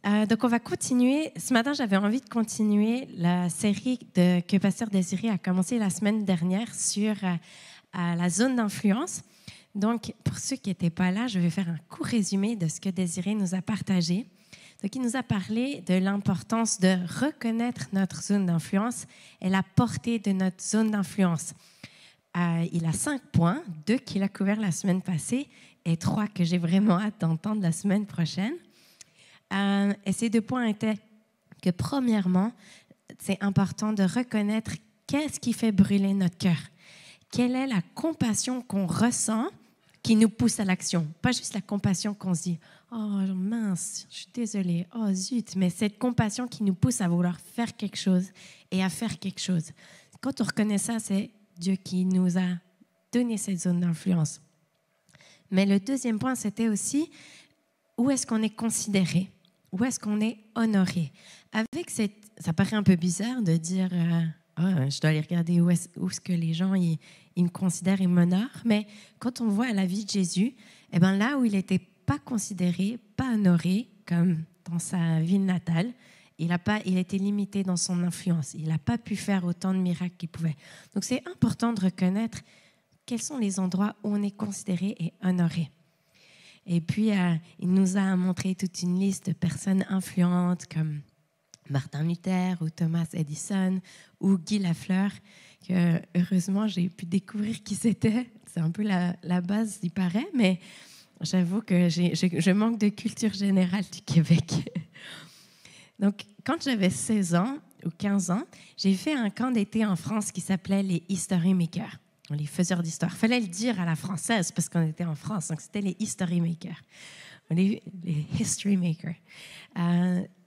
Donc, on va continuer. Ce matin, j'avais envie de continuer la série que Pasteur Désiré a commencé la semaine dernière sur la zone d'influence. Donc, pour ceux qui n'étaient pas là, je vais faire un court résumé de ce que Désiré nous a partagé. Donc, il nous a parlé de l'importance de reconnaître notre zone d'influence et la portée de notre zone d'influence. Il a 5 points, 2 qu'il a couverts la semaine passée et 3 que j'ai vraiment hâte d'entendre la semaine prochaine. Et ces 2 points étaient que, premièrement, c'est important de reconnaître qu'est-ce qui fait brûler notre cœur. Quelle est la compassion qu'on ressent qui nous pousse à l'action? Pas juste la compassion qu'on se dit « Oh mince, je suis désolée, oh zut », mais cette compassion qui nous pousse à vouloir faire quelque chose et à faire quelque chose. Quand on reconnaît ça, c'est Dieu qui nous a donné cette zone d'influence. Mais le deuxième point, c'était aussi où est-ce qu'on est considéré? Où est-ce qu'on est honoré? Ça paraît un peu bizarre de dire je dois aller regarder où est-ce que les gens ils me considèrent et m'honorent, mais quand on voit la vie de Jésus, eh ben là où il n'était pas considéré, pas honoré, comme dans sa ville natale, il était limité dans son influence. Il n'a pas pu faire autant de miracles qu'il pouvait. Donc c'est important de reconnaître quels sont les endroits où on est considéré et honoré. Et puis, il nous a montré toute une liste de personnes influentes comme Martin Luther ou Thomas Edison ou Guy Lafleur, que heureusement, j'ai pu découvrir qui c'était. C'est un peu la base, il paraît, mais j'avoue que je manque de culture générale du Québec. Donc, quand j'avais 16 ans ou 15 ans, j'ai fait un camp d'été en France qui s'appelait les History Makers. Les faiseurs d'histoire. Il fallait le dire à la française parce qu'on était en France. Donc, c'était les history makers, les history makers.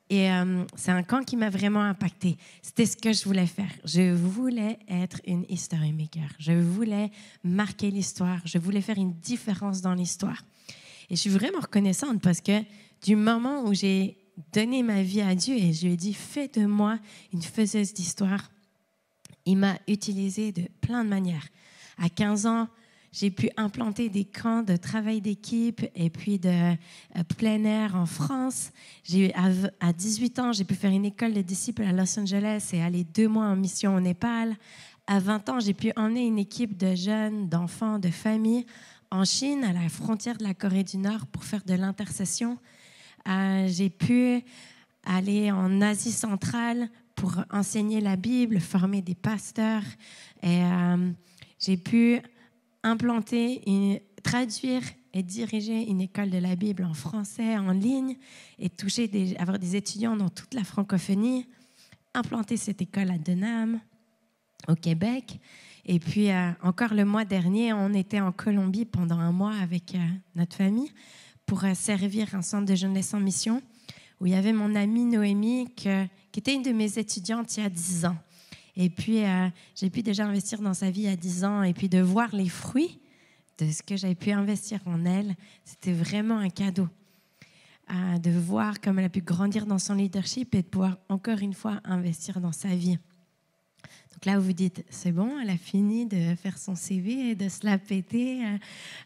C'est un camp qui m'a vraiment impactée. C'était ce que je voulais faire. Je voulais être une history maker. Je voulais marquer l'histoire. Je voulais faire une différence dans l'histoire. Et je suis vraiment reconnaissante parce que du moment où j'ai donné ma vie à Dieu et je lui ai dit « Fais de moi une faiseuse d'histoire », il m'a utilisée de plein de manières. À 15 ans, j'ai pu implanter des camps de travail d'équipe et puis de plein air en France. À 18 ans, j'ai pu faire une école de disciples à Los Angeles et aller 2 mois en mission au Népal. À 20 ans, j'ai pu emmener une équipe de jeunes, d'enfants, de familles en Chine, à la frontière de la Corée du Nord pour faire de l'intercession. J'ai pu aller en Asie centrale pour enseigner la Bible, former des pasteurs. Et j'ai pu traduire et diriger une école de la Bible en français, en ligne, et avoir des étudiants dans toute la francophonie, implanter cette école à Denham, au Québec. Et puis, encore le mois dernier, on était en Colombie pendant 1 mois avec notre famille pour servir un centre de jeunesse en mission, où il y avait mon amie Noémie, qui était une de mes étudiantes il y a 10 ans. Et puis, j'ai pu déjà investir dans sa vie à 10 ans et puis de voir les fruits de ce que j'avais pu investir en elle, c'était vraiment un cadeau. De voir comme elle a pu grandir dans son leadership et de pouvoir encore une fois investir dans sa vie. Donc là, vous vous dites, c'est bon, elle a fini de faire son CV et de se la péter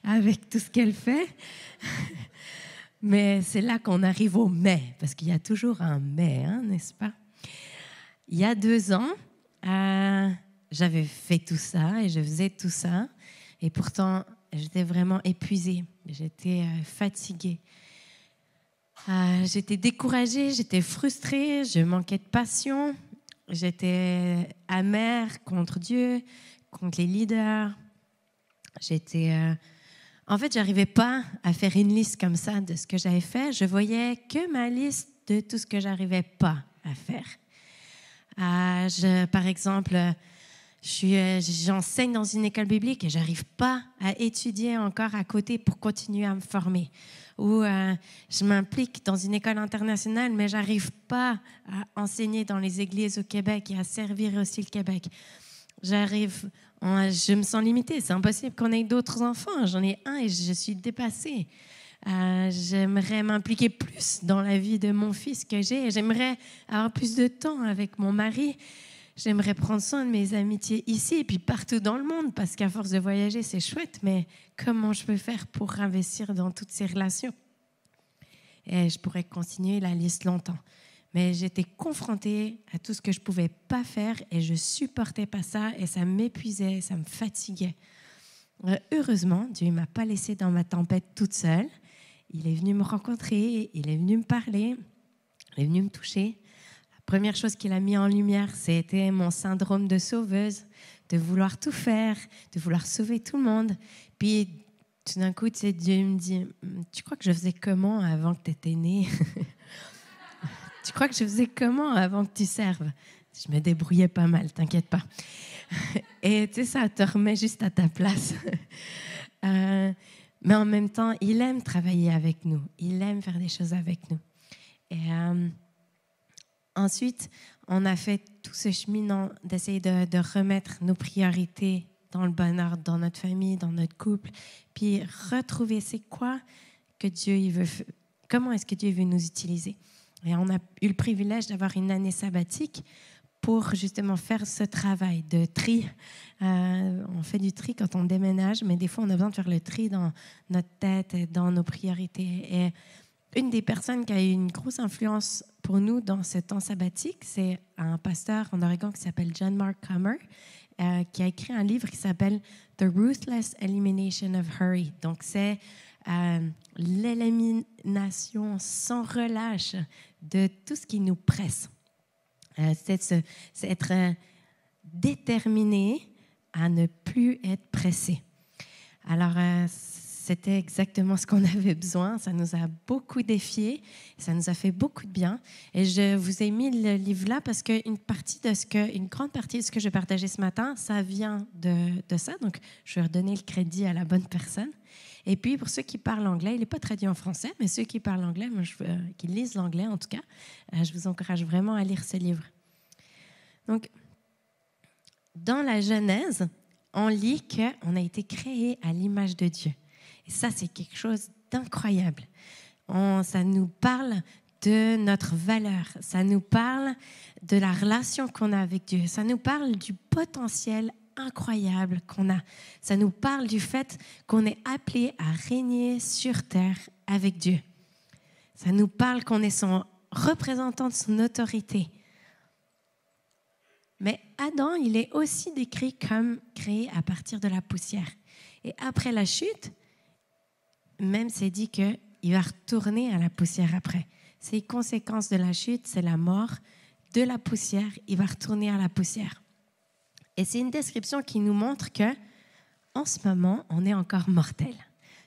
avec tout ce qu'elle fait. Mais c'est là qu'on arrive au mais, parce qu'il y a toujours un mais, n'est-ce pas? Il y a 2 ans, j'avais fait tout ça et je faisais tout ça. Et pourtant, j'étais vraiment épuisée. J'étais fatiguée. J'étais découragée, j'étais frustrée, je manquais de passion. J'étais amère contre Dieu, contre les leaders. En fait, j'arrivais pas à faire une liste comme ça de ce que j'avais fait. Je voyais que ma liste de tout ce que j'arrivais pas à faire. Par exemple, j'enseigne dans une école biblique et j'arrive pas à étudier encore à côté pour continuer à me former. Ou je m'implique dans une école internationale, mais j'arrive pas à enseigner dans les églises au Québec et à servir aussi le Québec. Je me sens limitée. C'est impossible qu'on ait d'autres enfants. J'en ai un et je suis dépassée. J'aimerais m'impliquer plus dans la vie de mon fils que j'ai. J'aimerais avoir plus de temps avec mon mari. J'aimerais prendre soin de mes amitiés ici et puis partout dans le monde, parce qu'à force de voyager, c'est chouette, mais comment je peux faire pour investir dans toutes ces relations? Et je pourrais continuer la liste longtemps. Mais j'étais confrontée à tout ce que je ne pouvais pas faire et je ne supportais pas ça et ça m'épuisait, ça me fatiguait. Heureusement, Dieu ne m'a pas laissée dans ma tempête toute seule. Il est venu me rencontrer, il est venu me parler, il est venu me toucher. La première chose qu'il a mis en lumière, c'était mon syndrome de sauveuse, de vouloir tout faire, de vouloir sauver tout le monde. Puis, tout d'un coup, Dieu me dit, « Tu crois que je faisais comment avant que tu étais née? Tu crois que je faisais comment avant que tu serves? » Je me débrouillais pas mal, t'inquiète pas. Et tu sais, ça te remet juste à ta place. Mais en même temps, il aime travailler avec nous. Il aime faire des choses avec nous. Et ensuite, on a fait tout ce chemin d'essayer de remettre nos priorités dans le bon ordre, dans notre famille, dans notre couple, puis retrouver c'est quoi que Dieu il veut, comment est-ce que Dieu veut nous utiliser. Et on a eu le privilège d'avoir une année sabbatique pour justement faire ce travail de tri. On fait du tri quand on déménage, mais des fois, on a besoin de faire le tri dans notre tête et dans nos priorités. Et une des personnes qui a eu une grosse influence pour nous dans ce temps sabbatique, c'est un pasteur en Oregon qui s'appelle John Mark Comer, qui a écrit un livre qui s'appelle « The Ruthless Elimination of Hurry ». Donc, c'est l'élimination sans relâche de tout ce qui nous presse. C'est être déterminé à ne plus être pressé. Alors, c'était exactement ce qu'on avait besoin. Ça nous a beaucoup défiés. Ça nous a fait beaucoup de bien. Et je vous ai mis le livre là parce qu'une grande partie de ce que je partageais ce matin, ça vient de ça. Donc, je vais redonner le crédit à la bonne personne. Et puis, pour ceux qui parlent anglais, il n'est pas traduit en français, mais ceux qui parlent anglais, qui lisent l'anglais en tout cas, je vous encourage vraiment à lire ce livre. Donc, dans la Genèse, on lit qu'on a été créé à l'image de Dieu. Et ça, c'est quelque chose d'incroyable. Ça nous parle de notre valeur. Ça nous parle de la relation qu'on a avec Dieu. Ça nous parle du potentiel incroyable qu'on a. Ça nous parle du fait qu'on est appelé à régner sur terre avec Dieu. Ça nous parle qu'on est son représentant de son autorité. Mais Adam, il est aussi décrit comme créé à partir de la poussière. Et après la chute, même c'est dit qu'il va retourner à la poussière après. C'est les conséquences de la chute, c'est la mort de la poussière. Il va retourner à la poussière. Et c'est une description qui nous montre que, en ce moment, on est encore mortel.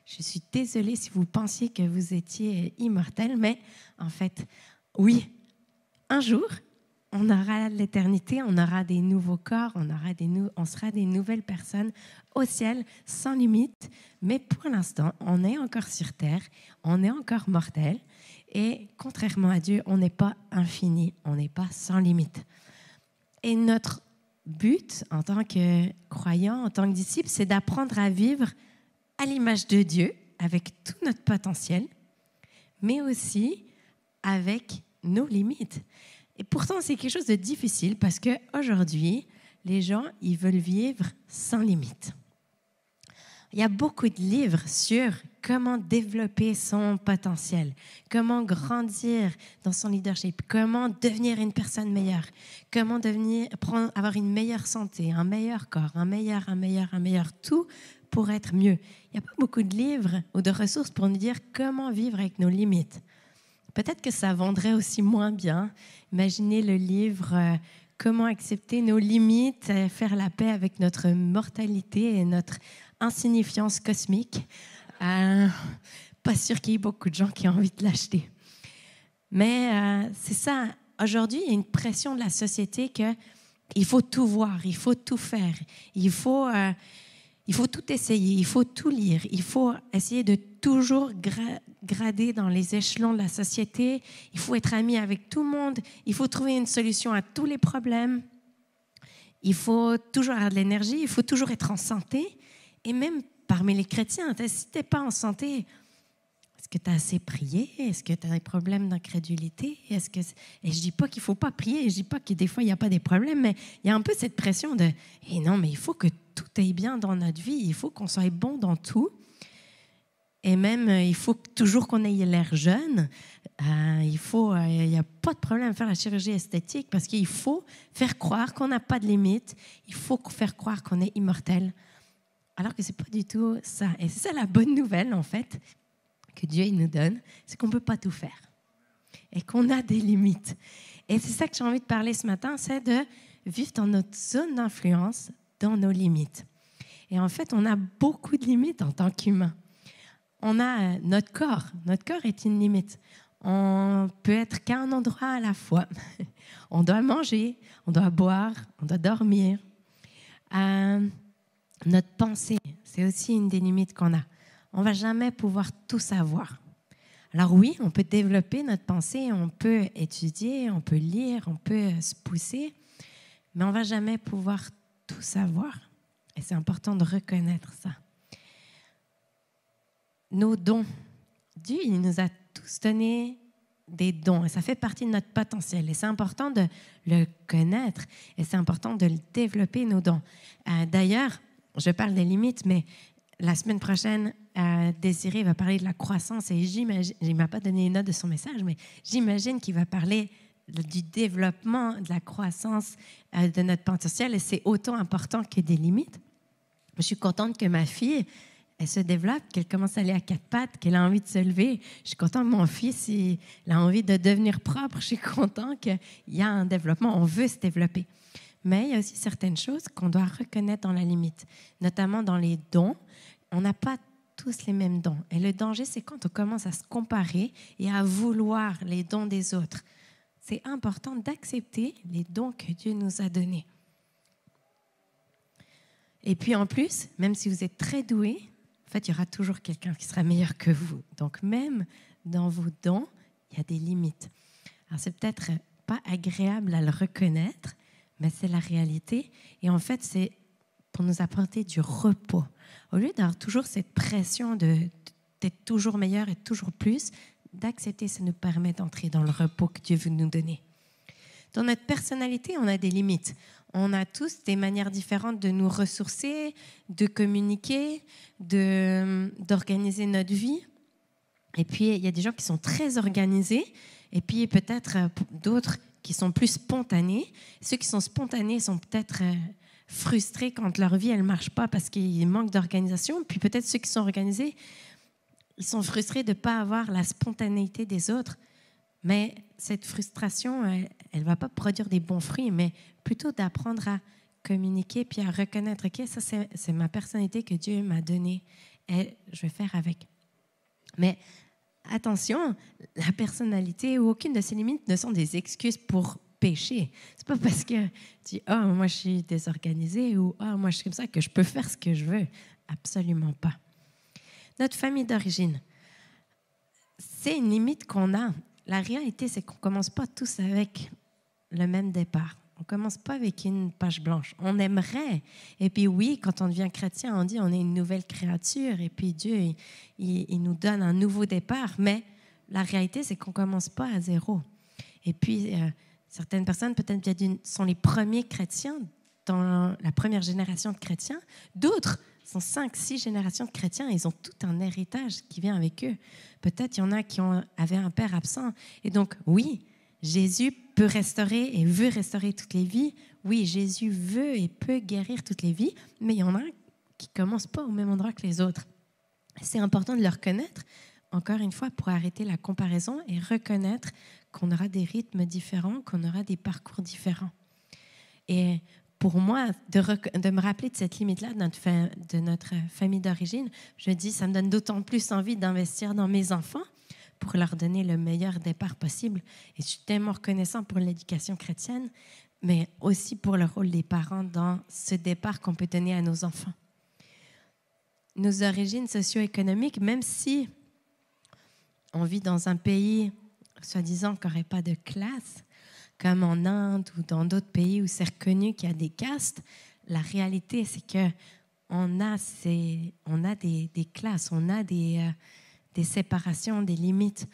Je suis désolée si vous pensiez que vous étiez immortel, mais en fait, oui, un jour, on aura l'éternité, on aura des nouveaux corps, on sera des nouvelles personnes au ciel, sans limite. Mais pour l'instant, on est encore sur terre, on est encore mortel. Et contrairement à Dieu, on n'est pas infini, on n'est pas sans limite. Et notre but, en tant que croyant, en tant que disciple, c'est d'apprendre à vivre à l'image de Dieu, avec tout notre potentiel, mais aussi avec nos limites. Et pourtant, c'est quelque chose de difficile parce qu'aujourd'hui, les gens, ils veulent vivre sans limite. Il y a beaucoup de livres sur comment développer son potentiel, comment grandir dans son leadership, comment devenir une personne meilleure, comment avoir une meilleure santé, un meilleur corps, un meilleur, tout pour être mieux. Il n'y a pas beaucoup de livres ou de ressources pour nous dire comment vivre avec nos limites. Peut-être que ça vendrait aussi moins bien. Imaginez le livre « Comment accepter nos limites, faire la paix avec notre mortalité et notre insignifiance cosmique ». Pas sûr qu'il y ait beaucoup de gens qui ont envie de l'acheter. Mais c'est ça. Aujourd'hui, il y a une pression de la société qu'il faut tout voir, il faut tout faire, il faut tout essayer, il faut tout lire, il faut essayer de toujours grader dans les échelons de la société, il faut être ami avec tout le monde, il faut trouver une solution à tous les problèmes, il faut toujours avoir de l'énergie, il faut toujours être en santé. Et même parmi les chrétiens, si tu n'es pas en santé, est-ce que tu as assez prié? Est-ce que tu as des problèmes d'incrédulité? Et je ne dis pas qu'il ne faut pas prier, je ne dis pas que des fois, il n'y a pas des problèmes, mais il y a un peu cette pression de « non, mais il faut que tout aille bien dans notre vie, il faut qu'on soit bon dans tout ». Et même, il faut toujours qu'on ait l'air jeune. Il n'y a pas de problème à faire la chirurgie esthétique parce qu'il faut faire croire qu'on n'a pas de limite. Il faut faire croire qu'on est immortel. Alors que ce n'est pas du tout ça. Et c'est ça la bonne nouvelle, en fait, que Dieu il nous donne, c'est qu'on ne peut pas tout faire. Et qu'on a des limites. Et c'est ça que j'ai envie de parler ce matin, c'est de vivre dans notre zone d'influence, dans nos limites. Et en fait, on a beaucoup de limites en tant qu'humain. On a notre corps. Notre corps est une limite. On peut être qu'à un endroit à la fois. On doit manger, on doit boire, on doit dormir. Notre pensée, c'est aussi une des limites qu'on a. On ne va jamais pouvoir tout savoir. Alors oui, on peut développer notre pensée, on peut étudier, on peut lire, on peut se pousser, mais on ne va jamais pouvoir tout savoir. Et c'est important de reconnaître ça. Nos dons. Dieu, il nous a tous donné des dons et ça fait partie de notre potentiel. Et c'est important de le connaître et c'est important de le développer, nos dons. D'ailleurs, je parle des limites, mais la semaine prochaine, Désiré va parler de la croissance et j'imagine, il ne m'a pas donné une note de son message, mais j'imagine qu'il va parler du développement, de la croissance de notre potentiel et c'est autant important que des limites. Je suis contente que ma fille, elle se développe, qu'elle commence à aller à quatre pattes, qu'elle a envie de se lever. Je suis contente que mon fils, il a envie de devenir propre. Je suis contente qu'il y a un développement, on veut se développer. Mais il y a aussi certaines choses qu'on doit reconnaître dans la limite, notamment dans les dons. On n'a pas tous les mêmes dons. Et le danger, c'est quand on commence à se comparer et à vouloir les dons des autres. C'est important d'accepter les dons que Dieu nous a donnés. Et puis en plus, même si vous êtes très doué, en fait, il y aura toujours quelqu'un qui sera meilleur que vous. Donc même dans vos dons, il y a des limites. Alors c'est peut-être pas agréable à le reconnaître, mais c'est la réalité. Et en fait, c'est pour nous apporter du repos. Au lieu d'avoir toujours cette pression d'être toujours meilleur et toujours plus, d'accepter, ça nous permet d'entrer dans le repos que Dieu veut nous donner. Dans notre personnalité, on a des limites. On a tous des manières différentes de nous ressourcer, de communiquer, d'organiser notre vie. Et puis, il y a des gens qui sont très organisés, et puis peut-être d'autres qui sont plus spontanés. Ceux qui sont spontanés sont peut-être frustrés quand leur vie, elle ne marche pas parce qu'il manque d'organisation. Puis peut-être ceux qui sont organisés, ils sont frustrés de ne pas avoir la spontanéité des autres. Mais cette frustration, elle ne va pas produire des bons fruits, mais plutôt d'apprendre à communiquer puis à reconnaître, OK, ça, c'est ma personnalité que Dieu m'a donnée et je vais faire avec. Mais attention, la personnalité ou aucune de ces limites ne sont des excuses pour pécher. C'est pas parce que tu dis « Ah, moi, je suis désorganisée » ou « Ah, moi, je suis comme ça que je peux faire ce que je veux. » Absolument pas. Notre famille d'origine, c'est une limite qu'on a. La réalité, c'est qu'on ne commence pas tous avec le même départ. On ne commence pas avec une page blanche. On aimerait. Et puis oui, quand on devient chrétien, on dit on est une nouvelle créature. Et puis Dieu, il nous donne un nouveau départ. Mais la réalité, c'est qu'on ne commence pas à zéro. Et puis, certaines personnes, peut-être, sont les premiers chrétiens dans la première génération de chrétiens. D'autres sont 5, 6 générations de chrétiens. Ils ont tout un héritage qui vient avec eux. Peut-être il y en a qui avaient un père absent. Et donc, oui, Jésus peut restaurer et veut restaurer toutes les vies. Oui, Jésus veut et peut guérir toutes les vies, mais il y en a qui ne commencent pas au même endroit que les autres. C'est important de le reconnaître, encore une fois, pour arrêter la comparaison et reconnaître qu'on aura des rythmes différents, qu'on aura des parcours différents. Et pour moi, de me rappeler de cette limite-là de notre famille d'origine, je dis, ça me donne d'autant plus envie d'investir dans mes enfants pour leur donner le meilleur départ possible. Et je suis tellement reconnaissant pour l'éducation chrétienne, mais aussi pour le rôle des parents dans ce départ qu'on peut donner à nos enfants. Nos origines socio-économiques, même si on vit dans un pays, soi-disant, qui n'aurait pas de classe, comme en Inde ou dans d'autres pays où c'est reconnu qu'il y a des castes, la réalité, c'est qu'on a des classes, on a des séparations, des limites.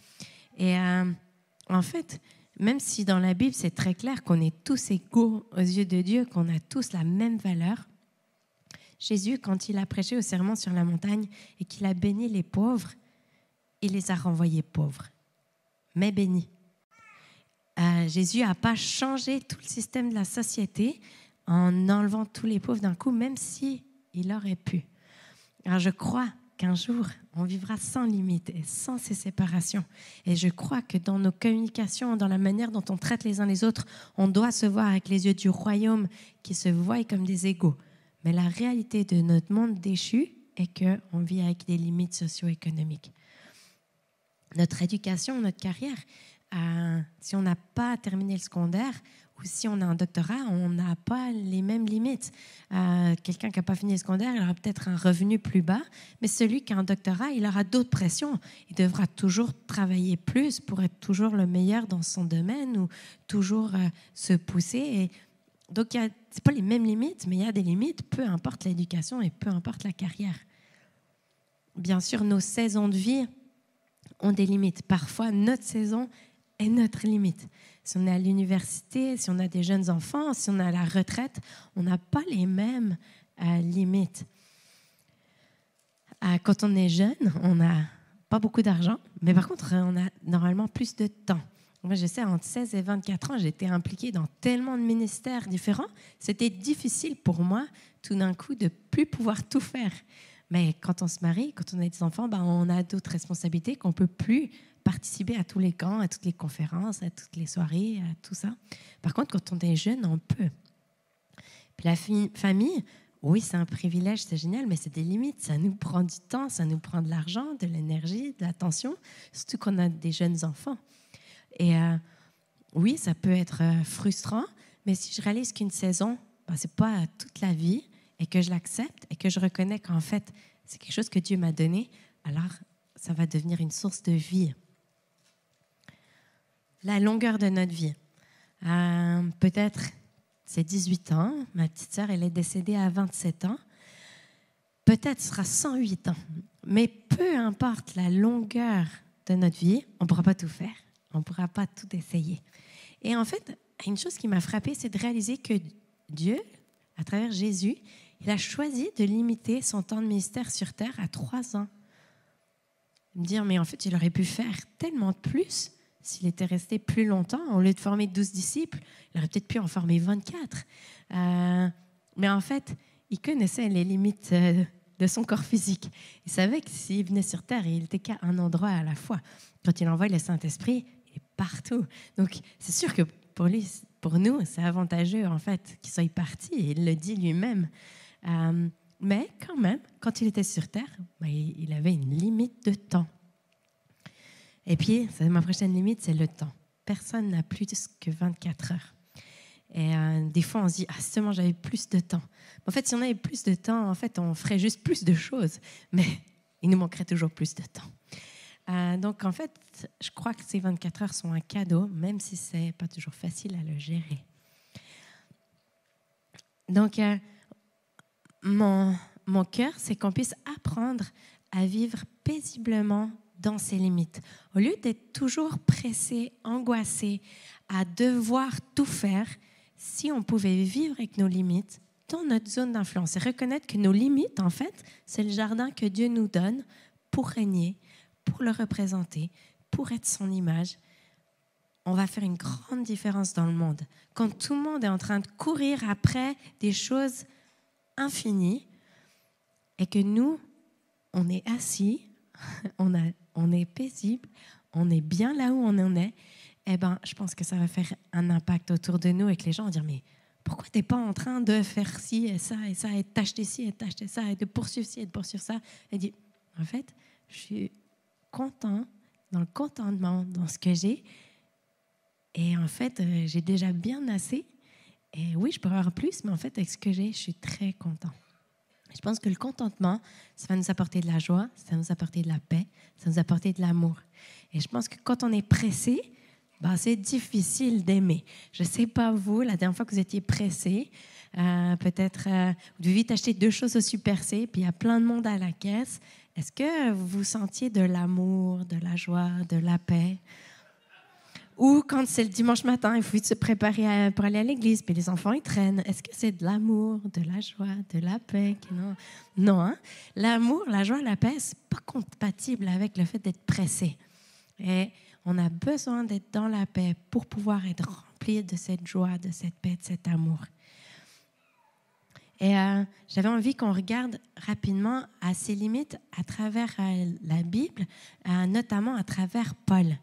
Et en fait, même si dans la Bible, c'est très clair qu'on est tous égaux aux yeux de Dieu, qu'on a tous la même valeur, Jésus, quand il a prêché au Sermon sur la montagne et qu'il a béni les pauvres, il les a renvoyés pauvres, mais bénis. Jésus n'a pas changé tout le système de la société en enlevant tous les pauvres d'un coup, même si il aurait pu. Alors je crois qu'un jour, on vivra sans limite et sans ces séparations. Et je crois que dans nos communications, dans la manière dont on traite les uns les autres, on doit se voir avec les yeux du royaume qui se voient comme des égaux. Mais la réalité de notre monde déchu est qu'on vit avec des limites socio-économiques. Notre éducation, notre carrière, si on n'a pas terminé le secondaire ou si on a un doctorat, on n'a pas les mêmes limites. Quelqu'un qui n'a pas fini le secondaire, il aura peut-être un revenu plus bas, mais celui qui a un doctorat, il aura d'autres pressions. Il devra toujours travailler plus pour être toujours le meilleur dans son domaine ou toujours se pousser. Et donc, ce n'est pas les mêmes limites, mais il y a des limites, peu importe l'éducation et peu importe la carrière. Bien sûr, nos saisons de vie ont des limites. Parfois, notre saison est notre limite. Si on est à l'université, si on a des jeunes enfants, si on est à la retraite, on n'a pas les mêmes limites. Quand on est jeune, on n'a pas beaucoup d'argent, mais par contre, on a normalement plus de temps. Moi, je sais, entre 16 et 24 ans, j'étais impliquée dans tellement de ministères différents. C'était difficile pour moi, tout d'un coup, de ne plus pouvoir tout faire. Mais quand on se marie, quand on a des enfants, on a d'autres responsabilités qu'on ne peut plus participer à tous les camps, à toutes les conférences, à toutes les soirées, à tout ça. Par contre, quand on est jeune, on peut. Puis la famille, oui, c'est un privilège, c'est génial, mais c'est des limites. Ça nous prend du temps, ça nous prend de l'argent, de l'énergie, de l'attention, surtout qu'on a des jeunes enfants. Et oui, ça peut être frustrant, mais si je réalise qu'une saison, ce n'est pas toute la vie, et que je l'accepte, et que je reconnais qu'en fait, c'est quelque chose que Dieu m'a donné, alors ça va devenir une source de vie. La longueur de notre vie. Peut-être, c'est 18 ans. Ma petite sœur, elle est décédée à 27 ans. Peut-être ce sera 108 ans. Mais peu importe la longueur de notre vie, on ne pourra pas tout faire. On ne pourra pas tout essayer. Et en fait, une chose qui m'a frappée, c'est de réaliser que Dieu, à travers Jésus, il a choisi de limiter son temps de ministère sur terre à 3 ans. Me dire, mais en fait, il aurait pu faire tellement de plus s'il était resté plus longtemps. Au lieu de former 12 disciples, il aurait peut-être pu en former 24. Mais en fait, il connaissait les limites de son corps physique. Il savait que s'il venait sur terre, il n'était qu'à un endroit à la fois. Quand il envoie le Saint-Esprit, il est partout. Donc, c'est sûr que pour nous, c'est avantageux, en fait, qu'il soit parti. Il le dit lui-même. Mais quand même, quand il était sur Terre, il avait une limite de temps. Et puis, ma prochaine limite, c'est le temps. Personne n'a plus que 24 heures. Et des fois, on se dit, seulement j'avais plus de temps. En fait, si on avait plus de temps, en fait, on ferait juste plus de choses. Mais il nous manquerait toujours plus de temps. Donc, en fait, je crois que ces 24 heures sont un cadeau, même si ce n'est pas toujours facile à le gérer. Donc, mon cœur, c'est qu'on puisse apprendre à vivre paisiblement dans ses limites. Au lieu d'être toujours pressé, angoissé, à devoir tout faire, si on pouvait vivre avec nos limites dans notre zone d'influence et reconnaître que nos limites, en fait, c'est le jardin que Dieu nous donne pour régner, pour le représenter, pour être son image, on va faire une grande différence dans le monde. Quand tout le monde est en train de courir après des choses infinies et que nous, on est assis, on est paisible, on est bien là où on en est, je pense que ça va faire un impact autour de nous et que les gens vont dire, mais pourquoi tu n'es pas en train de faire ci et ça, et de t'acheter ci et de t'acheter ça, et de poursuivre ci et de poursuivre ça? Et dit, en fait, je suis content, dans le contentement, dans ce que j'ai. Et en fait, j'ai déjà bien assez. Et oui, je pourrais avoir plus, mais en fait, avec ce que j'ai, je suis très content. Je pense que le contentement, ça va nous apporter de la joie, ça va nous apporter de la paix, ça va nous apporter de l'amour. Et je pense que quand on est pressé, c'est difficile d'aimer. Je ne sais pas vous, la dernière fois que vous étiez pressé, peut-être vous deviez acheter 2 choses au Super C, puis il y a plein de monde à la caisse. Est-ce que vous sentiez de l'amour, de la joie, de la paix? Ou quand c'est le dimanche matin, il faut vite se préparer pour aller à l'église, puis les enfants, ils traînent. Est-ce que c'est de l'amour, de la joie, de la paix? Non, non, hein? L'amour, la joie, la paix, c'est pas compatible avec le fait d'être pressé. Et on a besoin d'être dans la paix pour pouvoir être rempli de cette joie, de cette paix, de cet amour. Et j'avais envie qu'on regarde rapidement à ces limites à travers la Bible, notamment à travers Paul.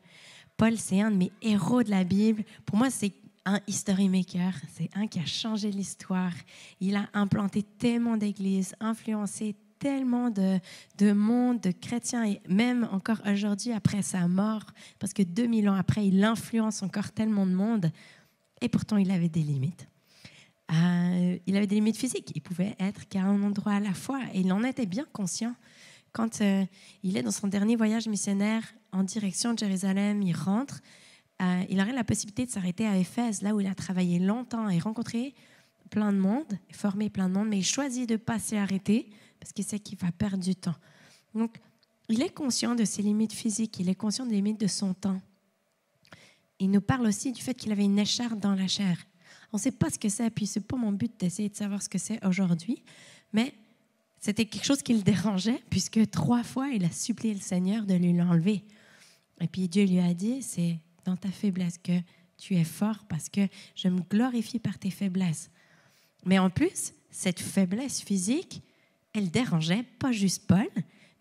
Paul, c'est un de mes héros de la Bible. Pour moi, c'est un history maker. C'est un qui a changé l'histoire. Il a implanté tellement d'églises, influencé tellement de monde, de chrétiens, et même encore aujourd'hui, après sa mort, parce que 2000 ans après, il influence encore tellement de monde. Et pourtant, il avait des limites. Il avait des limites physiques. Il pouvait être qu'à un endroit à la fois. Et il en était bien conscient. Quand il est dans son dernier voyage missionnaire en direction de Jérusalem, il rentre. Il aurait la possibilité de s'arrêter à Éphèse, là où il a travaillé longtemps et rencontré plein de monde, formé plein de monde, mais il choisit de ne pas s'y arrêter parce qu'il sait qu'il va perdre du temps. Donc, il est conscient de ses limites physiques, il est conscient des limites de son temps. Il nous parle aussi du fait qu'il avait une écharpe dans la chair. On ne sait pas ce que c'est, puis ce n'est pas mon but d'essayer de savoir ce que c'est aujourd'hui, mais c'était quelque chose qui le dérangeait, puisque 3 fois, il a supplié le Seigneur de lui l'enlever. Et puis Dieu lui a dit, c'est dans ta faiblesse que tu es fort, parce que je me glorifie par tes faiblesses. Mais en plus, cette faiblesse physique, elle dérangeait pas juste Paul,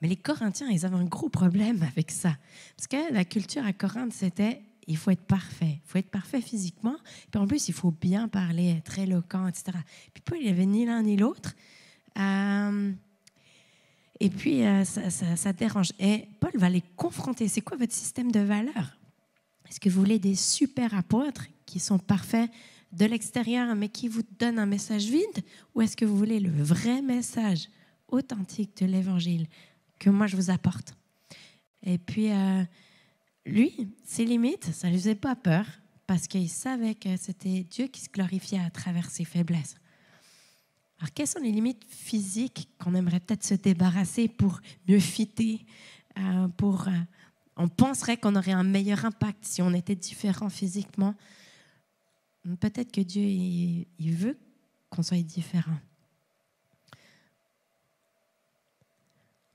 mais les Corinthiens, ils avaient un gros problème avec ça. Parce que la culture à Corinthe, c'était, il faut être parfait. Il faut être parfait physiquement, puis en plus, il faut bien parler, être éloquent, etc. Puis Paul, il n'avait ni l'un ni l'autre. Et puis, ça dérange. Et Paul va les confronter. C'est quoi votre système de valeurs? Est-ce que vous voulez des super apôtres qui sont parfaits de l'extérieur, mais qui vous donnent un message vide? Ou est-ce que vous voulez le vrai message authentique de l'Évangile que moi, je vous apporte? Et puis, lui, ses limites, ça ne lui faisait pas peur parce qu'il savait que c'était Dieu qui se glorifiait à travers ses faiblesses. Alors, quelles sont les limites physiques qu'on aimerait peut-être se débarrasser pour mieux fitter, on penserait qu'on aurait un meilleur impact si on était différent physiquement. Peut-être que Dieu, il veut qu'on soit différent.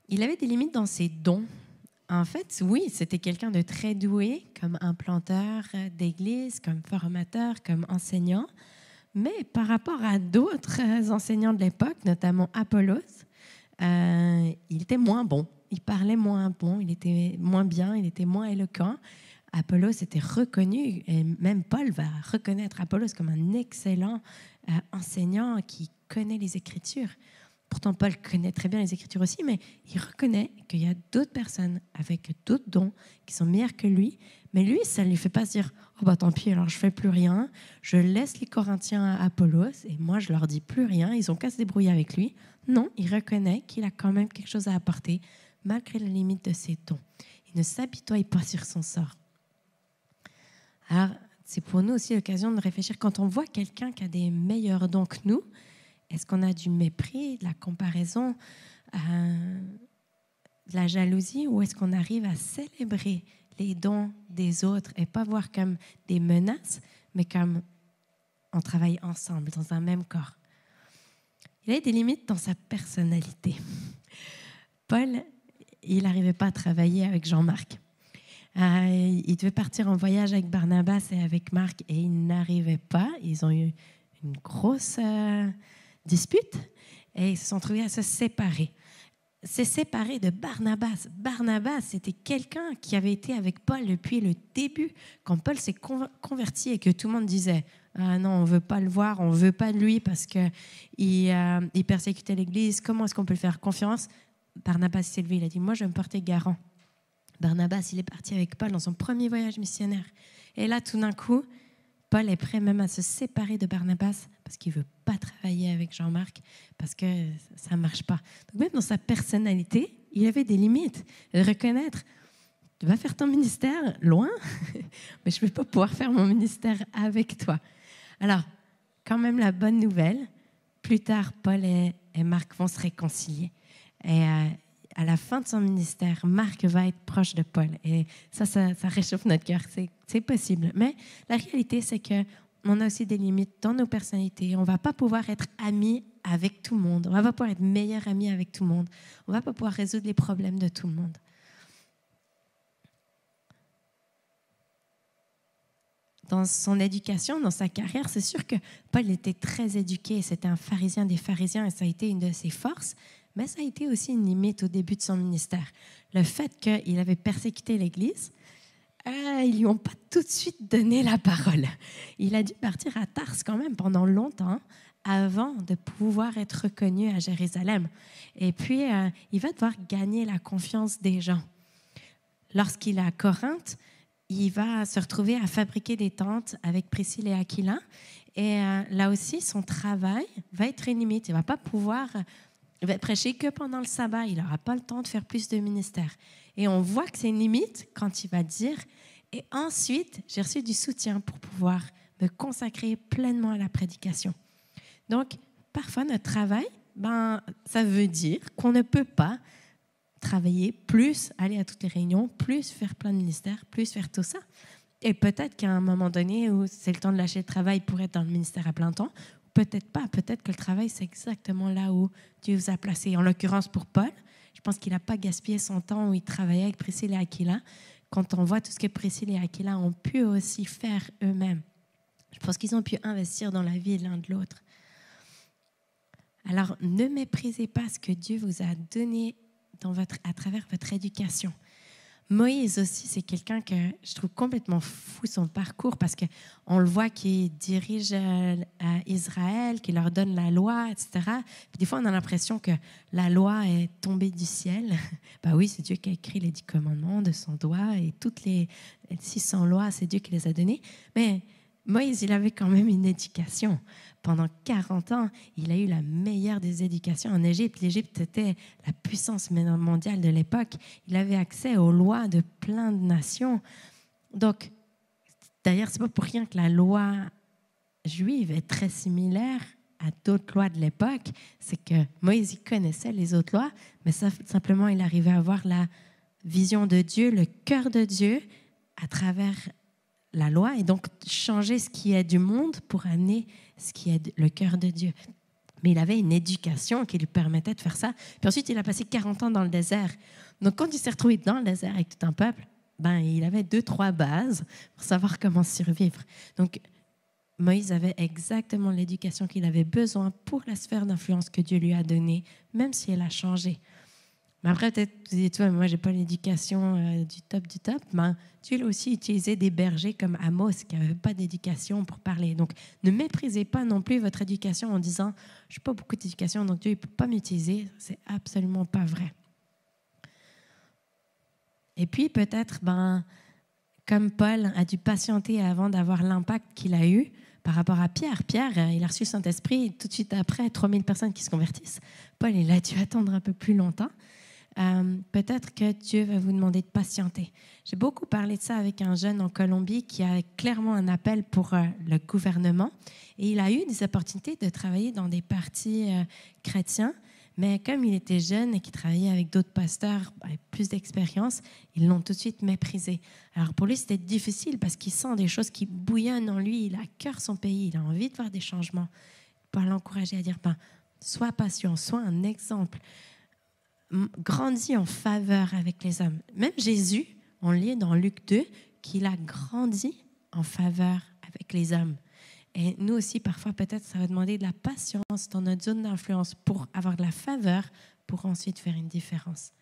Il avait des limites dans ses dons. En fait, oui, c'était quelqu'un de très doué, comme implanteur d'église, comme formateur, comme enseignant. Mais par rapport à d'autres enseignants de l'époque, notamment Apollos, il était moins bon. Il parlait moins bon, il était moins bien, il était moins éloquent. Apollos était reconnu, et même Paul va reconnaître Apollos comme un excellent enseignant qui connaît les Écritures. Pourtant, Paul connaît très bien les Écritures aussi, mais il reconnaît qu'il y a d'autres personnes avec d'autres dons qui sont meilleures que lui. Mais lui, ça ne lui fait pas se dire « Oh, bah tant pis, alors je ne fais plus rien. Je laisse les Corinthiens à Apollos et moi, je ne leur dis plus rien. Ils ont qu'à se débrouiller avec lui. » Non, il reconnaît qu'il a quand même quelque chose à apporter, malgré la limite de ses dons. Il ne s'apitoie pas sur son sort. Alors, c'est pour nous aussi l'occasion de réfléchir. Quand on voit quelqu'un qui a des meilleurs dons que nous, est-ce qu'on a du mépris, de la comparaison, de la jalousie, ou est-ce qu'on arrive à célébrer les dons des autres et pas voir comme des menaces, mais comme on travaille ensemble dans un même corps? Il y a des limites dans sa personnalité. Paul, il n'arrivait pas à travailler avec Jean-Marc. Il devait partir en voyage avec Barnabas et avec Marc et il n'arrivait pas. Ils ont eu une grosse dispute et ils se sont trouvés à se séparer. Se séparer de Barnabas. Barnabas, c'était quelqu'un qui avait été avec Paul depuis le début. Quand Paul s'est converti et que tout le monde disait « Ah non, on ne veut pas le voir, on ne veut pas de lui parce qu'il persécutait l'Église, comment est-ce qu'on peut lui faire confiance ?» Barnabas s'est levé, il a dit « Moi, je vais me porter garant. » Barnabas, il est parti avec Paul dans son premier voyage missionnaire. Et là, tout d'un coup, Paul est prêt même à se séparer de Barnabas parce qu'il ne veut pas travailler avec Jean-Marc, parce que ça ne marche pas. Donc même dans sa personnalité, il avait des limites. De reconnaître, tu vas faire ton ministère loin, mais je ne vais pas pouvoir faire mon ministère avec toi. Alors, quand même la bonne nouvelle, plus tard, Paul et Marc vont se réconcilier. Et à la fin de son ministère, Marc va être proche de Paul. Et ça réchauffe notre cœur. C'est possible. Mais la réalité, c'est qu'on a aussi des limites dans nos personnalités. On ne va pas pouvoir être amis avec tout le monde. On ne va pas pouvoir être meilleurs amis avec tout le monde. On ne va pas pouvoir résoudre les problèmes de tout le monde. Dans son éducation, dans sa carrière, c'est sûr que Paul était très éduqué. C'était un pharisien des pharisiens et ça a été une de ses forces. Mais ça a été aussi une limite au début de son ministère. Le fait qu'il avait persécuté l'Église, ils lui ont pas tout de suite donné la parole. Il a dû partir à Tarse quand même pendant longtemps avant de pouvoir être reconnu à Jérusalem. Et puis, il va devoir gagner la confiance des gens. Lorsqu'il est à Corinthe, il va se retrouver à fabriquer des tentes avec Priscille et Aquila. Et là aussi, son travail va être une limite. Il ne va pas pouvoir prêcher que pendant le sabbat. Il n'aura pas le temps de faire plus de ministère. Et on voit que c'est une limite quand il va dire « Et ensuite, j'ai reçu du soutien pour pouvoir me consacrer pleinement à la prédication. » Donc, parfois, notre travail, ça veut dire qu'on ne peut pas travailler plus, aller à toutes les réunions, plus faire plein de ministères, plus faire tout ça. Et peut-être qu'à un moment donné où c'est le temps de lâcher le travail pour être dans le ministère à plein temps, peut-être pas. Peut-être que le travail, c'est exactement là où Dieu vous a placé. En l'occurrence, pour Paul, je pense qu'il n'a pas gaspillé son temps où il travaillait avec Priscille et Aquila. Quand on voit tout ce que Priscille et Aquila ont pu aussi faire eux-mêmes, je pense qu'ils ont pu investir dans la vie l'un de l'autre. Alors, ne méprisez pas ce que Dieu vous a donné à travers votre éducation. Moïse aussi, c'est quelqu'un que je trouve complètement fou, son parcours, parce qu'on le voit qui dirige Israël, qui leur donne la loi, etc. Puis des fois, on a l'impression que la loi est tombée du ciel. Oui, c'est Dieu qui a écrit les 10 commandements de son doigt, et toutes les 600 lois, c'est Dieu qui les a données. Mais Moïse, il avait quand même une éducation. Pendant 40 ans, il a eu la meilleure des éducations en Égypte. L'Égypte était la puissance mondiale de l'époque. Il avait accès aux lois de plein de nations. Donc, d'ailleurs, ce n'est pas pour rien que la loi juive est très similaire à d'autres lois de l'époque. C'est que Moïse, il connaissait les autres lois, mais simplement, il arrivait à avoir la vision de Dieu, le cœur de Dieu à travers la loi, et donc changer ce qui est du monde pour amener ce qui est le cœur de Dieu. Mais il avait une éducation qui lui permettait de faire ça. Puis ensuite, il a passé 40 ans dans le désert. Donc, quand il s'est retrouvé dans le désert avec tout un peuple, il avait 2-3 bases pour savoir comment survivre. Donc, Moïse avait exactement l'éducation qu'il avait besoin pour la sphère d'influence que Dieu lui a donnée, même si elle a changé. Mais après, peut-être, vous dites, moi, je n'ai pas l'éducation du top. Dieu a aussi utilisé des bergers comme Amos, qui n'avaient pas d'éducation pour parler. Donc, ne méprisez pas non plus votre éducation en disant, je n'ai pas beaucoup d'éducation, donc Dieu ne peut pas m'utiliser. C'est absolument pas vrai. Et puis, peut-être, comme Paul a dû patienter avant d'avoir l'impact qu'il a eu par rapport à Pierre. Pierre, il a reçu le Saint-Esprit tout de suite après, 3000 personnes qui se convertissent. Paul, il a dû attendre un peu plus longtemps. Peut-être que Dieu va vous demander de patienter. J'ai beaucoup parlé de ça avec un jeune en Colombie qui a clairement un appel pour le gouvernement, et il a eu des opportunités de travailler dans des partis chrétiens, mais comme il était jeune et qu'il travaillait avec d'autres pasteurs avec plus d'expérience, ils l'ont tout de suite méprisé. Alors pour lui, c'était difficile parce qu'il sent des choses qui bouillonnent en lui, il a à cœur son pays, il a envie de voir des changements. Pour l'encourager à dire, sois patient, sois un exemple, grandis en faveur avec les hommes. Même Jésus, on lit dans Luc 2 qu'il a grandi en faveur avec les hommes. Et nous aussi, parfois, peut-être, ça va demander de la patience dans notre zone d'influence pour avoir de la faveur, pour ensuite faire une différence.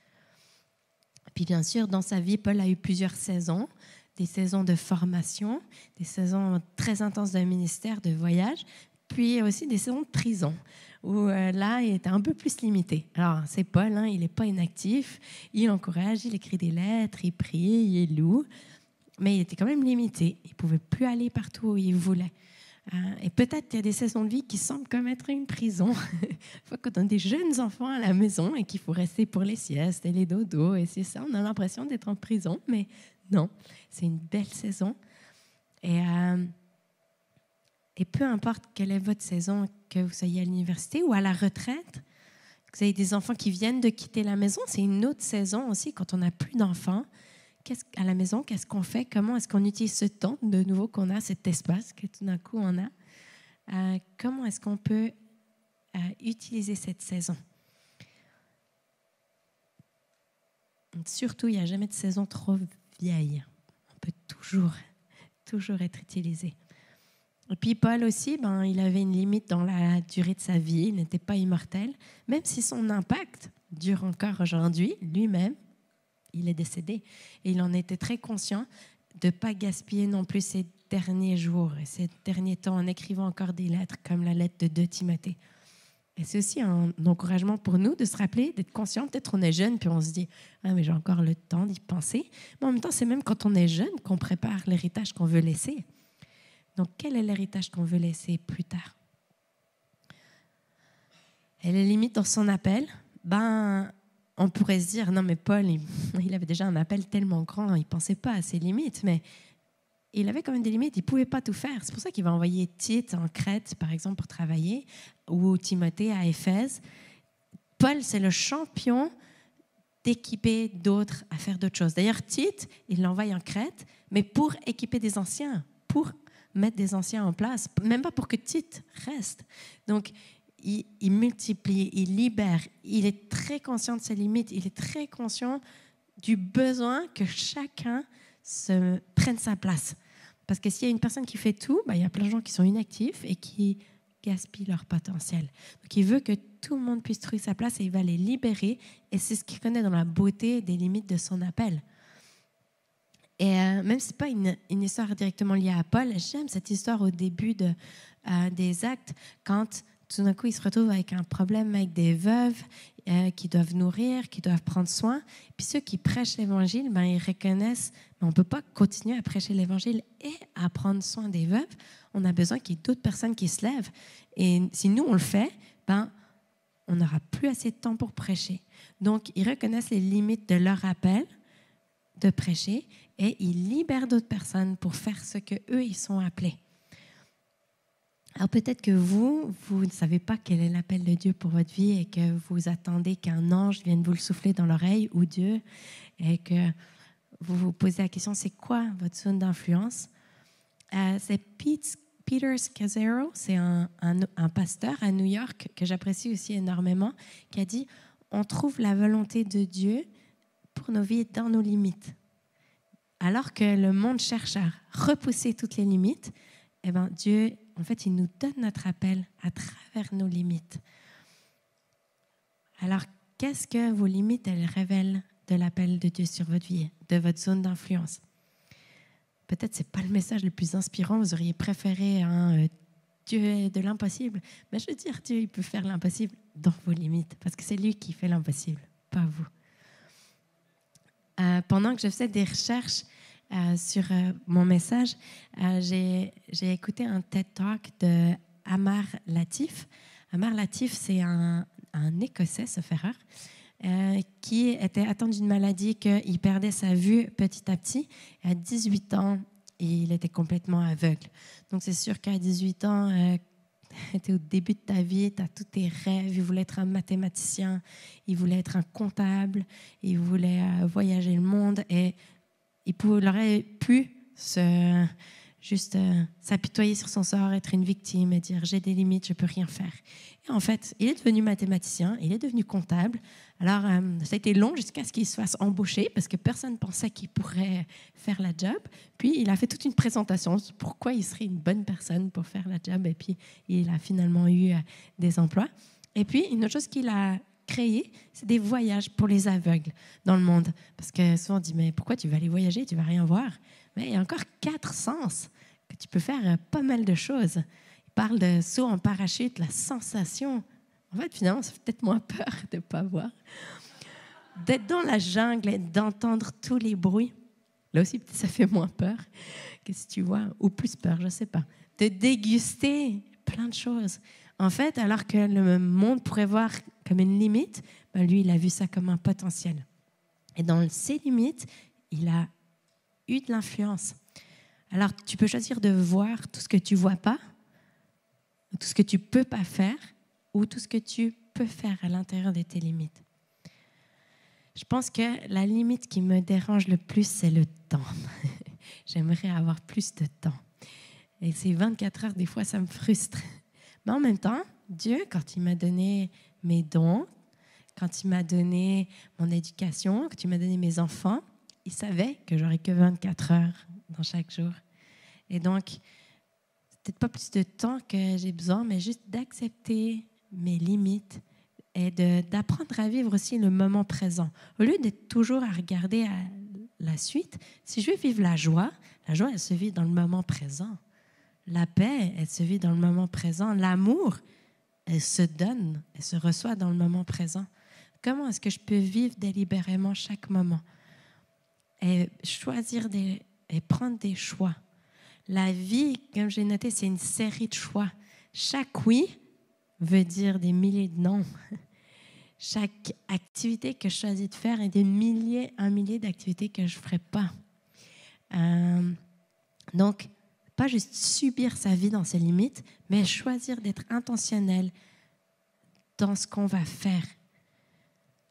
Puis bien sûr, dans sa vie, Paul a eu plusieurs saisons, des saisons de formation, des saisons très intenses de ministère, de voyage, puis aussi des saisons de prison, où là, il était un peu plus limité. Alors, c'est Paul, il n'est pas inactif, il encourage, il écrit des lettres, il prie, il loue, mais il était quand même limité. Il ne pouvait plus aller partout où il voulait. Et peut-être qu'il y a des saisons de vie qui semblent comme être une prison. Quand on a des jeunes enfants à la maison et qu'il faut rester pour les siestes et les dodos, et c'est ça, on a l'impression d'être en prison, mais non, c'est une belle saison. Et peu importe quelle est votre saison, que vous soyez à l'université ou à la retraite, Vous avez des enfants qui viennent de quitter la maison. C'est une autre saison aussi quand on n'a plus d'enfants. À la maison, qu'est-ce qu'on fait? Comment est-ce qu'on utilise ce temps de nouveau qu'on a, cet espace que tout d'un coup on a? Comment est-ce qu'on peut utiliser cette saison? Surtout, il n'y a jamais de saison trop vieille. On peut toujours être utilisé. Et puis Paul aussi, il avait une limite dans la durée de sa vie. Il n'était pas immortel. Même si son impact dure encore aujourd'hui, lui-même, il est décédé. Et il en était très conscient de ne pas gaspiller non plus ses derniers jours et ses derniers temps en écrivant encore des lettres comme la lettre de 2 Timothée. Et c'est aussi un encouragement pour nous de se rappeler, d'être conscient. Peut-être on est jeune puis on se dit « Ah, mais j'ai encore le temps d'y penser. » Mais en même temps, c'est même quand on est jeune qu'on prépare l'héritage qu'on veut laisser. Donc, quel est l'héritage qu'on veut laisser plus tard? Et les limites dans son appel, on pourrait se dire, non mais Paul, il avait déjà un appel tellement grand, il ne pensait pas à ses limites, mais il avait quand même des limites, il ne pouvait pas tout faire. C'est pour ça qu'il va envoyer Tite en Crète, par exemple, pour travailler, ou Timothée à Éphèse. Paul, c'est le champion d'équiper d'autres à faire d'autres choses. D'ailleurs, Tite, il l'envoie en Crète, mais pour équiper des anciens, pour mettre des anciens en place, même pas pour que Tite reste. Donc, il multiplie, il libère, il est très conscient de ses limites, il est très conscient du besoin que chacun se prenne sa place. Parce que s'il y a une personne qui fait tout, il y a plein de gens qui sont inactifs et qui gaspillent leur potentiel. Donc, il veut que tout le monde puisse trouver sa place et il va les libérer. Et c'est ce qu'il connaît dans la beauté des limites de son appel. Et même si ce n'est pas une histoire directement liée à Paul, j'aime cette histoire au début des Actes, quand tout d'un coup, il se retrouve avec un problème avec des veuves qui doivent nourrir, qui doivent prendre soin. Puis ceux qui prêchent l'Évangile, ils reconnaissent qu'on ne peut pas continuer à prêcher l'Évangile et à prendre soin des veuves. On a besoin qu'il y ait d'autres personnes qui se lèvent. Et si nous, on le fait, on n'aura plus assez de temps pour prêcher. Donc, ils reconnaissent les limites de leur appel de prêcher et ils libèrent d'autres personnes pour faire ce qu'eux, ils sont appelés. Alors peut-être que vous ne savez pas quel est l'appel de Dieu pour votre vie et que vous attendez qu'un ange vienne vous le souffler dans l'oreille ou Dieu et que vous vous posez la question, c'est quoi votre zone d'influence? C'est Peter Scazzero, c'est un pasteur à New York que j'apprécie aussi énormément, qui a dit, on trouve la volonté de Dieu pour nos vies dans nos limites. Alors que le monde cherche à repousser toutes les limites, Dieu, en fait, il nous donne notre appel à travers nos limites. Alors, qu'est-ce que vos limites, elles révèlent de l'appel de Dieu sur votre vie, de votre zone d'influence? Peut-être que ce n'est pas le message le plus inspirant, vous auriez préféré Dieu est de l'impossible. Mais je veux dire, Dieu, il peut faire l'impossible dans vos limites, parce que c'est lui qui fait l'impossible, pas vous. Pendant que je faisais des recherches sur mon message, j'ai écouté un TED Talk de Amar Latif. Amar Latif, c'est un Écossais, sauf erreur, qui était atteint d'une maladie qu'il perdait sa vue petit à petit. À 18 ans, il était complètement aveugle. Donc, c'est sûr qu'à 18 ans, tu es au début de ta vie, tu as tous tes rêves. Il voulait être un mathématicien, il voulait être un comptable, il voulait voyager le monde et il aurait pu s'apitoyer sur son sort, être une victime et dire « j'ai des limites, je ne peux rien faire ». Et en fait, il est devenu mathématicien, il est devenu comptable. Alors, ça a été long jusqu'à ce qu'il se fasse embaucher parce que personne ne pensait qu'il pourrait faire la job. Puis, il a fait toute une présentation sur pourquoi il serait une bonne personne pour faire la job. Et puis, il a finalement eu des emplois. Et puis, une autre chose qu'il a créé, c'est des voyages pour les aveugles dans le monde. Parce que souvent, on dit, mais pourquoi tu vas aller voyager, tu ne vas rien voir? Mais il y a encore 4 sens que tu peux faire pas mal de choses. Il parle de saut en parachute, la sensation. En fait, finalement, ça fait peut-être moins peur de ne pas voir. D'être dans la jungle et d'entendre tous les bruits. Là aussi, ça fait moins peur que si tu vois, ou plus peur, je ne sais pas. De déguster plein de choses. En fait, alors que le monde pourrait voir comme une limite, lui, il a vu ça comme un potentiel. Et dans ses limites, il a eu de l'influence. Alors, tu peux choisir de voir tout ce que tu ne vois pas, tout ce que tu ne peux pas faire, ou tout ce que tu peux faire à l'intérieur de tes limites. Je pense que la limite qui me dérange le plus, c'est le temps. J'aimerais avoir plus de temps. Et ces 24 heures, des fois, ça me frustre. Mais en même temps, Dieu, quand il m'a donné mes dons, quand il m'a donné mon éducation, quand il m'a donné mes enfants, il savait que j'aurais que 24 heures dans chaque jour. Et donc, c'est peut-être pas plus de temps que j'ai besoin, mais juste d'accepter mes limites et d'apprendre à vivre aussi le moment présent. Au lieu d'être toujours à regarder à la suite, si je veux vivre la joie, elle se vit dans le moment présent. La paix, elle se vit dans le moment présent. L'amour, elle se donne, elle se reçoit dans le moment présent. Comment est-ce que je peux vivre délibérément chaque moment et choisir et prendre des choix? La vie, comme j'ai noté, c'est une série de choix. Chaque oui veut dire des milliers de non. Chaque activité que je choisis de faire est un millier d'activités que je ne ferai pas. Donc, pas juste subir sa vie dans ses limites, mais choisir d'être intentionnel dans ce qu'on va faire.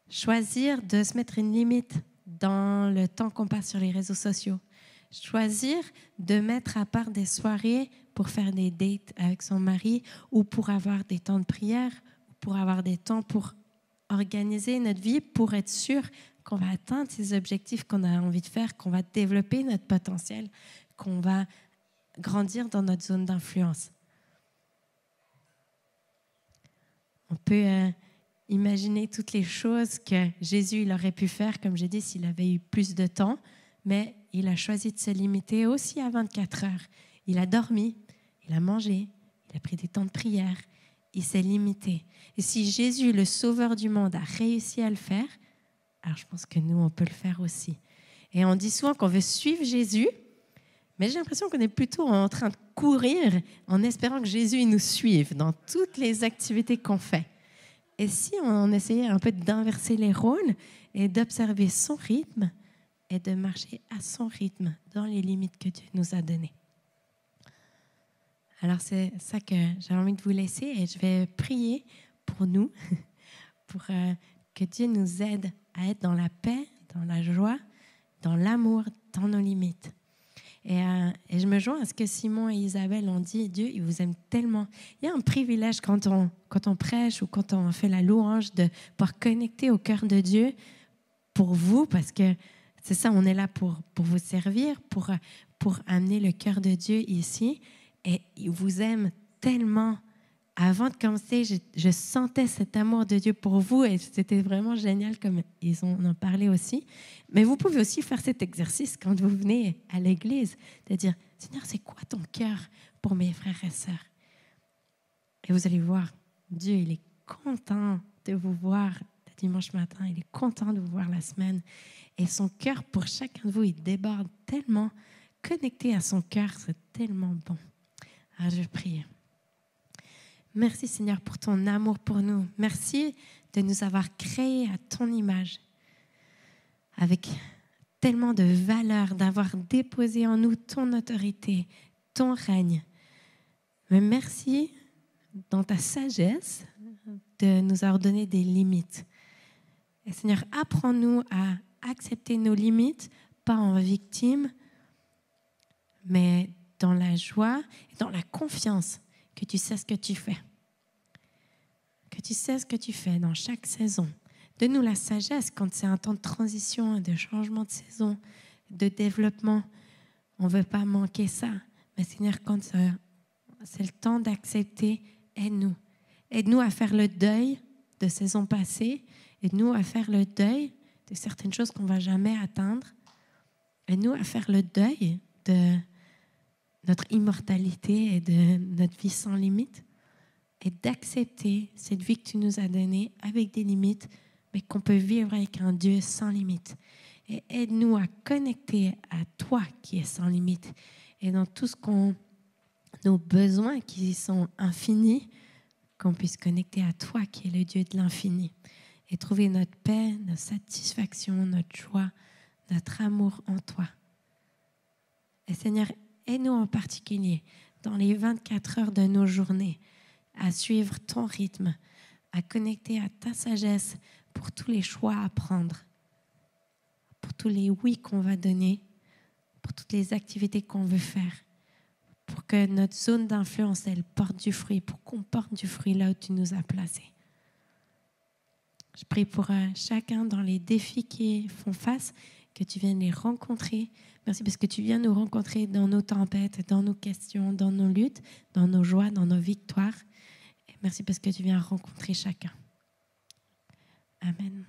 Choisir de se mettre une limite dans le temps qu'on passe sur les réseaux sociaux. Choisir de mettre à part des soirées pour faire des dates avec son mari ou pour avoir des temps de prière ou pour avoir des temps pour organiser notre vie pour être sûr qu'on va atteindre ces objectifs qu'on a envie de faire, qu'on va développer notre potentiel, qu'on va grandir dans notre zone d'influence. On peut imaginer toutes les choses que Jésus il aurait pu faire, comme j'ai dit, s'il avait eu plus de temps, mais il a choisi de se limiter aussi à 24 heures. Il a dormi, il a mangé, il a pris des temps de prière, il s'est limité. Et si Jésus, le sauveur du monde, a réussi à le faire, alors je pense que nous, on peut le faire aussi. Et on dit souvent qu'on veut suivre Jésus, mais j'ai l'impression qu'on est plutôt en train de courir en espérant que Jésus il nous suive dans toutes les activités qu'on fait. Et si on essayait un peu d'inverser les rôles et d'observer son rythme et de marcher à son rythme dans les limites que Dieu nous a données. Alors c'est ça que j'ai envie de vous laisser et je vais prier pour nous, pour que Dieu nous aide à être dans la paix, dans la joie, dans l'amour, dans nos limites. Et je me joins à ce que Simon et Isabelle ont dit. Dieu, il vous aime tellement. Il y a un privilège quand on prêche ou quand on fait la louange de pouvoir connecter au cœur de Dieu pour vous, parce que c'est ça, on est là pour vous servir, pour amener le cœur de Dieu ici. Et il vous aime tellement. Avant de commencer, je sentais cet amour de Dieu pour vous et c'était vraiment génial comme ils en ont parlé aussi. Mais vous pouvez aussi faire cet exercice quand vous venez à l'église, de dire « Seigneur, c'est quoi ton cœur pour mes frères et sœurs ?» Et vous allez voir, Dieu, il est content de vous voir le dimanche matin, il est content de vous voir la semaine. Et son cœur pour chacun de vous, il déborde tellement. Connecté à son cœur, c'est tellement bon. Alors, je vais prier. Merci Seigneur pour ton amour pour nous. Merci de nous avoir créés à ton image, avec tellement de valeur, d'avoir déposé en nous ton autorité, ton règne. Mais merci dans ta sagesse de nous avoir donné des limites. Et Seigneur, apprends-nous à accepter nos limites, pas en victime, mais dans la joie et dans la confiance que tu sais ce que tu fais. Que tu sais ce que tu fais dans chaque saison. Donne-nous la sagesse quand c'est un temps de transition, de changement de saison, de développement. On ne veut pas manquer ça. Mais Seigneur, quand c'est le temps d'accepter, aide-nous. Aide-nous à faire le deuil de saisons passées. Aide-nous à faire le deuil de certaines choses qu'on ne va jamais atteindre. Aide-nous à faire le deuil de notre immortalité et de notre vie sans limite et d'accepter cette vie que tu nous as donnée avec des limites, mais qu'on peut vivre avec un Dieu sans limite. Et aide-nous à connecter à toi qui es sans limite et dans tout ce nos besoins qui sont infinis, qu'on puisse connecter à toi qui es le Dieu de l'infini et trouver notre paix, notre satisfaction, notre joie, notre amour en toi. Et Seigneur, aide-nous en particulier dans les 24 heures de nos journées à suivre ton rythme, à connecter à ta sagesse pour tous les choix à prendre, pour tous les oui qu'on va donner, pour toutes les activités qu'on veut faire, pour que notre zone d'influence, elle porte du fruit, pour qu'on porte du fruit là où tu nous as placés. Je prie pour chacun dans les défis qui font face, que tu viennes les rencontrer. Merci parce que tu viens nous rencontrer dans nos tempêtes, dans nos questions, dans nos luttes, dans nos joies, dans nos victoires. Et merci parce que tu viens rencontrer chacun. Amen.